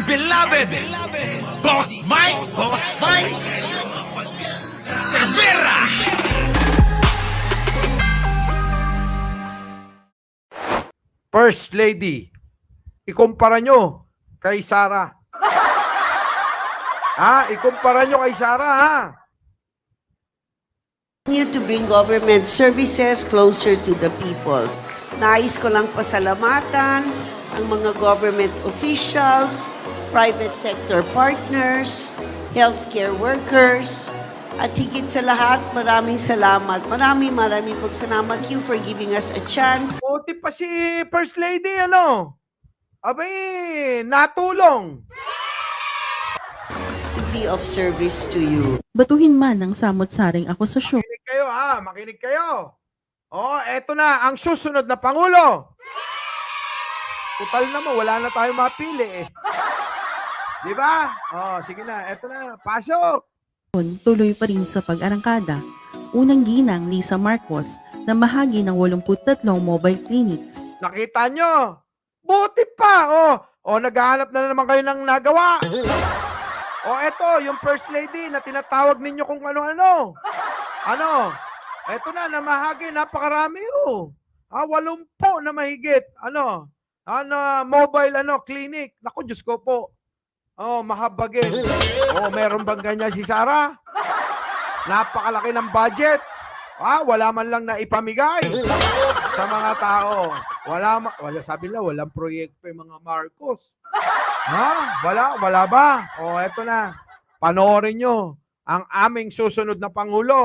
beloved Boss Mike Cervera. First Lady, ikumpara nyo kay Sara. Ikumpara nyo kay Sara, ha? Continue to bring government services closer to the people. Nais ko lang pasalamatan ang mga government officials, private sector partners, healthcare workers, at higit sa lahat, maraming salamat. Maraming pagsalamat. Thank you for giving us a chance. Buti pa si First Lady, ano? Abay, natulong. To be of service to you. Batuhin man ng samot-saring akusasyon. Makinig kayo, ha? Makinig kayo. Eto na, ang susunod na Pangulo. Total naman, wala na tayong mapili, eh. Di ba? Sige na, eto na, pasok. Tuloy pa rin sa pag-arangkada. Unang ginang Lisa Marcos na mahagi ng 83 mobile clinics. Nakita nyo? Buti pa, naghahanap na naman kayo ng nagawa. Eto, yung First Lady na tinatawag ninyo kung ano-ano. Eto na, namahagi, napakarami, 80 na mahigit, mobile, clinic. Naku, Diyos ko po. Mahabagin. Meron bang ganyan si Sara? Napakalaki ng budget. Wala man lang na ipamigay sa mga tao. Wala, sabi nila, walang proyekto yung mga Marcos. Wala ba? Eto na. Panoorin nyo ang aming susunod na Pangulo.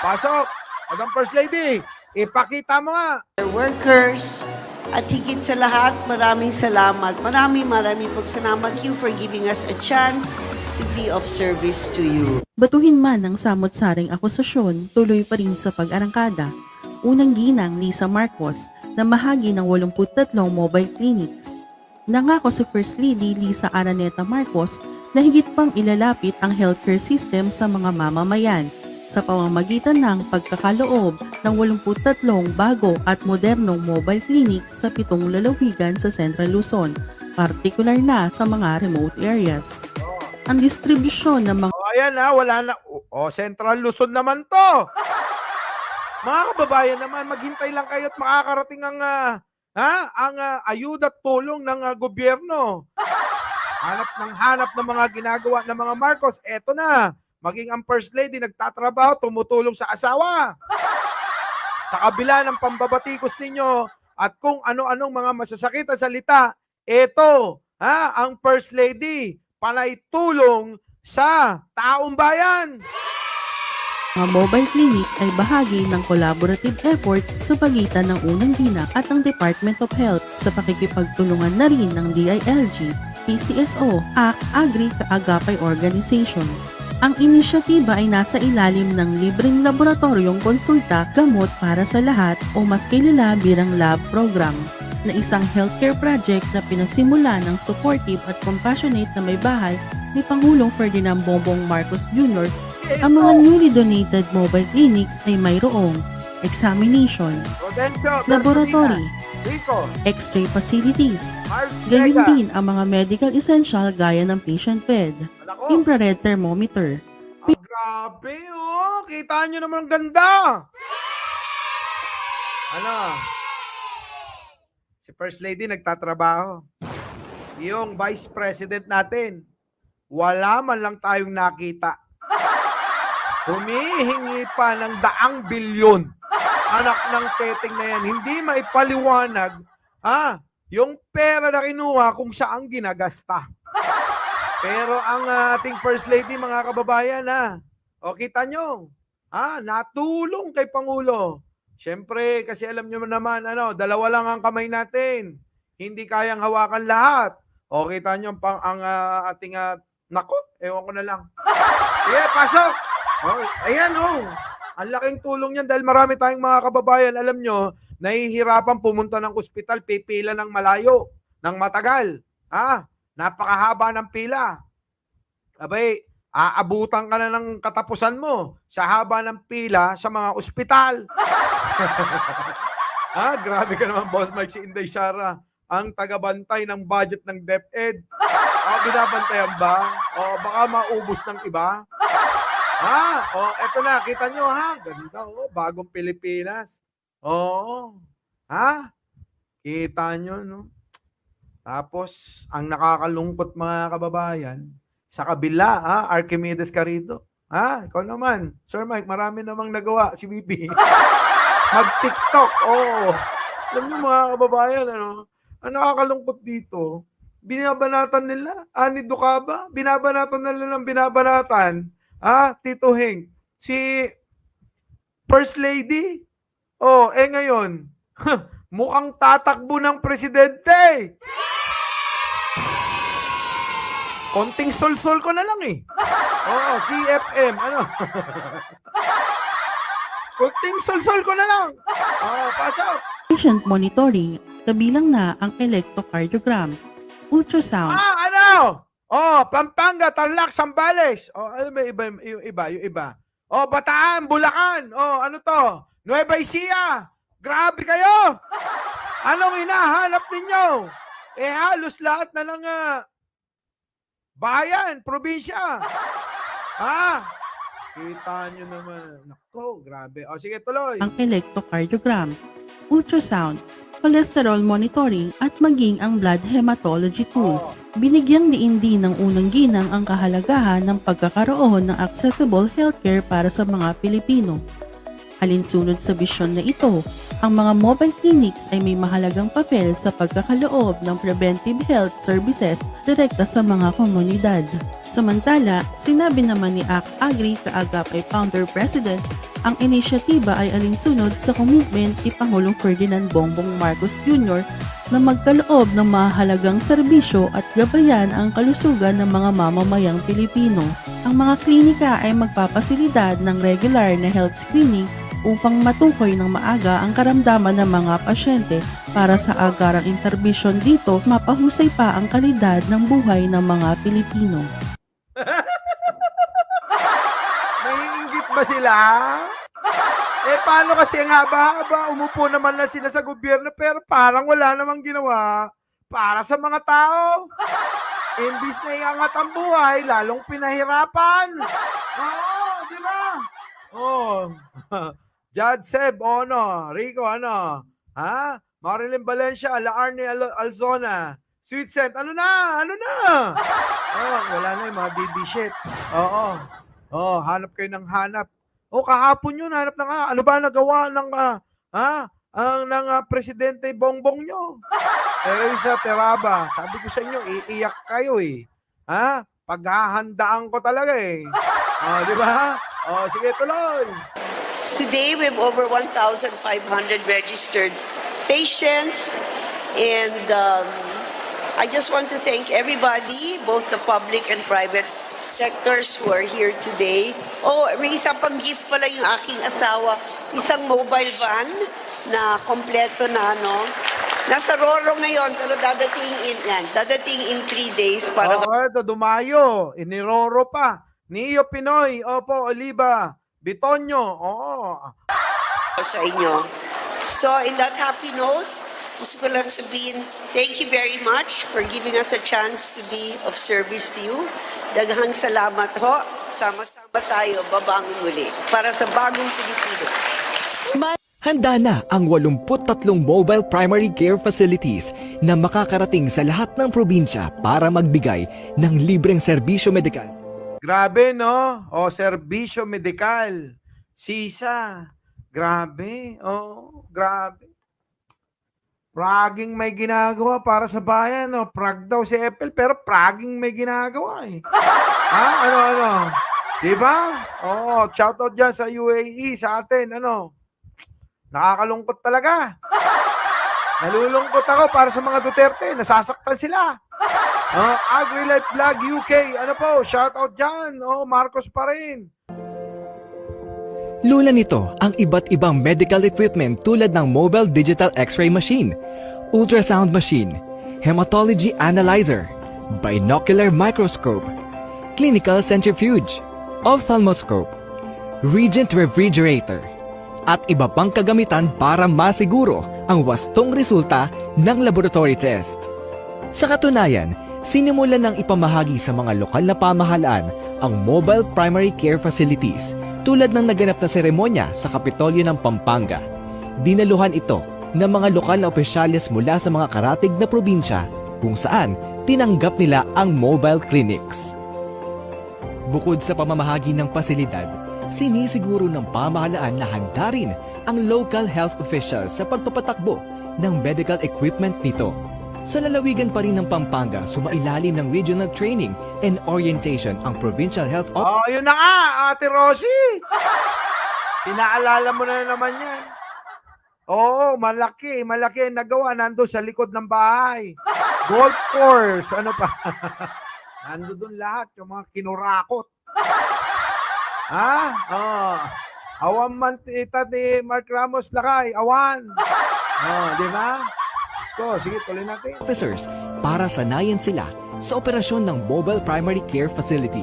Pasok. Madam First Lady, ipakita mo nga. Workers, at higit sa lahat, maraming salamat. Maraming pagsalamat. Thank you for giving us a chance to be of service to you. Batuhin man ng samot-saring akusasyon, tuloy pa rin sa pag-arangkada. Unang ginang Lisa Marcos na mahagi ng 83 mobile clinics. Nangako si First Lady Lisa Araneta Marcos na higit pang ilalapit ang healthcare system sa mga mamamayan sa pamamagitan ng pagkakaloob ng 83 bago at modernong mobile clinics sa 7 lalawigan sa Central Luzon, partikular na sa mga remote areas. Ang distribusyon ng mga Ayan wala na. Central Luzon naman to. Mga kababayan naman, maghintay lang kayo at makakarating ang ayuda at tulong ng gobyerno. Hanap ng mga ginagawa ng mga Marcos. Eto na. Maging ang First Lady nagtatrabaho, tumutulong sa asawa. Sa kabila ng pambabatikos ninyo at kung ano-anong mga masasakit na salita, eto, ang First Lady, panay tulong sa taong bayan. Ang mobile clinic ay bahagi ng collaborative effort sa pagitan ng unang ginang at ng Department of Health sa pakikipagtulungan na rin ng DILG, PCSO, ACT, Agri-Kaagapay Organization. Ang inisyatiba ay nasa ilalim ng libreng laboratoryong konsulta gamot para sa lahat o mas kilala bilang lab program na isang healthcare project na pinasimula ng supportive at compassionate na may bahay ni Pangulong Ferdinand Bongbong Marcos Jr. Ang mga newly donated mobile clinics ay mayroong examination, laboratory, x-ray facilities, gayon din ang mga medical essential gaya ng patient bed, infrared thermometer. Grabe, kita nyo naman ang ganda. Si First Lady nagtatrabaho. Yung Vice President natin, wala man lang tayong nakita. Humihingi pa ng 100 bilyon. Anak ng teteng na yan, hindi maipaliwanag yung pera na kinuha kung saan ginagasta. Pero ang ating First Lady, mga kababayan, kita nyo, natulong kay Pangulo. Siyempre, kasi alam nyo naman, dalawa lang ang kamay natin. Hindi kayang hawakan lahat. Kita nyo ang ating, ewan ko na lang. Sige, pasok! Ayan, ang laking tulong yan dahil marami tayong mga kababayan, alam nyo, nahihirapan pumunta ng ospital, pipila ng malayo, ng matagal. Napakahaba ng pila. Abay, aabutan ka na ng katapusan mo sa haba ng pila sa mga ospital. Grabe ka naman, Boss Mike, si Inday Sara, ang tagabantay ng budget ng DepEd. Binabantayan ba? Baka maubos ng iba. Eto na, kita nyo ha. Ganda, bagong Pilipinas. Kita nyo, no? Tapos, ang nakakalungkot mga kababayan, sa kabila, Archimedes ka rito. Ikaw naman, Sir Mike, marami namang nagawa si BP. Mag-TikTok, Alam nyo mga kababayan, ang nakakalungkot dito, binabanatan nila, Ani Ducaba, binabanatan nila ng binabanatan, Tito Heng, si First Lady, ngayon, mukhang tatakbo ng presidente. Konting sol-sol ko na lang CFM, Konting sol-sol ko na lang. Pass out. Patient monitoring, kabilang na ang electrocardiogram, ultrasound, Pampanga, Tarlac, Zambales. Ano ba yung iba? Bataan, Bulacan. Ano to? Nueva Ecija. Grabe kayo. Anong hinahanap ninyo? Halos lahat na lang bayan, probinsya. Kita nyo naman. Nako, grabe. Sige, tuloy. ang electrocardiogram, ultrasound, cholesterol monitoring at maging ang blood hematology tools. Binigyang diin din ng unang ginang ang kahalagahan ng pagkakaroon ng accessible healthcare para sa mga Pilipino. Alinsunod sa bisyon na ito, ang mga mobile clinics ay may mahalagang papel sa pagkakaloob ng preventive health services direkta sa mga komunidad. Samantala, sinabi naman ni AC Agri Kaagapay Founder President, ang inisyatiba ay alinsunod sa commitment ni Pangulong Ferdinand Bongbong Marcos Jr. na magkaloob ng mahalagang serbisyo at gabayan ang kalusugan ng mga mamamayang Pilipino. Ang mga klinika ay magpapasilidad ng regular na health screening upang matukoy ng maaga ang karamdaman ng mga pasyente para sa agarang interbisyon dito mapahusay pa ang kalidad ng buhay ng mga Pilipino. Naiinggit ba sila? Paano kasi ang haba-haba, umupo naman na sila sa gobyerno pero parang wala namang ginawa para sa mga tao. Imbis na iangat ang buhay, lalong pinahirapan. Di ba? Judge Seb, Rico, Marilyn Valencia, Alaarne Alzona, Sweet Scent, ano na? Wala na yung mga baby shit. Hanap kayo ng hanap. Kahapon yun, hanap ng ano ba nagawa ng presidente Bongbong nyo? Sa Teraba, sabi ko sa inyo, iiyak kayo Paghahandaan ko talaga di ba? Sige, tuloy. Today, we have over 1,500 registered patients, and I just want to thank everybody, both the public and private sectors who are here today. May isa pang gift pala yung aking asawa, isang mobile van na kompleto na nasa Roro ngayon, pero dadating in 3 days para ito, Dumayo, iniroro pa. Neo Pinoy, Oliva, Bitonyo, sa inyo. So, in that happy note, gusto ko lang sabihin, thank you very much for giving us a chance to be of service to you. Daghang salamat ho. Sama-sama tayo, babangon muli para sa bagong Pilipinas. Handa na ang 83 mobile primary care facilities na makakarating sa lahat ng probinsya para magbigay ng libreng serbisyo medikal. Grabe, no? Serbisyo medikal. Sisa. Grabe. Grabe. Pragging may ginagawa para sa bayan, Prag daw si Apple, pero pragging may ginagawa, Ano? Diba? Shoutout dyan sa UAE, sa atin, Nakakalungkot talaga. Nalulungkot ako para sa mga Duterte, nasasaktan sila. AgriLife Vlog UK, shoutout dyan, Marcos pa rin. Lula nito ang iba't ibang medical equipment tulad ng mobile digital x-ray machine, ultrasound machine, hematology analyzer, binocular microscope, clinical centrifuge, ophthalmoscope, Regent refrigerator, at iba pang kagamitan para masiguro ang wastong resulta ng laboratory test. Sa katunayan, sinimulan ng ipamahagi sa mga lokal na pamahalaan ang mobile primary care facilities tulad ng naganap na seremonya sa Kapitolyo ng Pampanga. Dinaluhan ito ng mga lokal na opisyales mula sa mga karatig na probinsya kung saan tinanggap nila ang mobile clinics. Bukod sa pamamahagi ng pasilidad, sinisiguro ng pamahalaan na handa rin ang local health officials sa pagpapatakbo ng medical equipment nito. Sa lalawigan pa rin ng Pampanga, sumailalim ng regional training and orientation ang Provincial Health Office. Oh, yun na nga, Ate Rosie. Pinaalala mo na naman yan. Oo, malaki ang nagawa. Nando sa likod ng bahay. Golf course, ano pa? Nando doon lahat, yung mga kinurakot. Awan man ita ni Mark Ramos Lakay, awan. Di ba? Sige, tuloy natin. Officers para sanayin sila sa operasyon ng Mobile Primary Care Facility.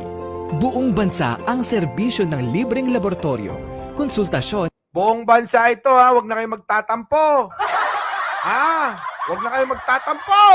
Buong bansa ang serbisyo ng libreng laboratorio, konsultasyon. Buong bansa ito, ha? Huwag na kayo magtatampo. Huwag na kayo magtatampo.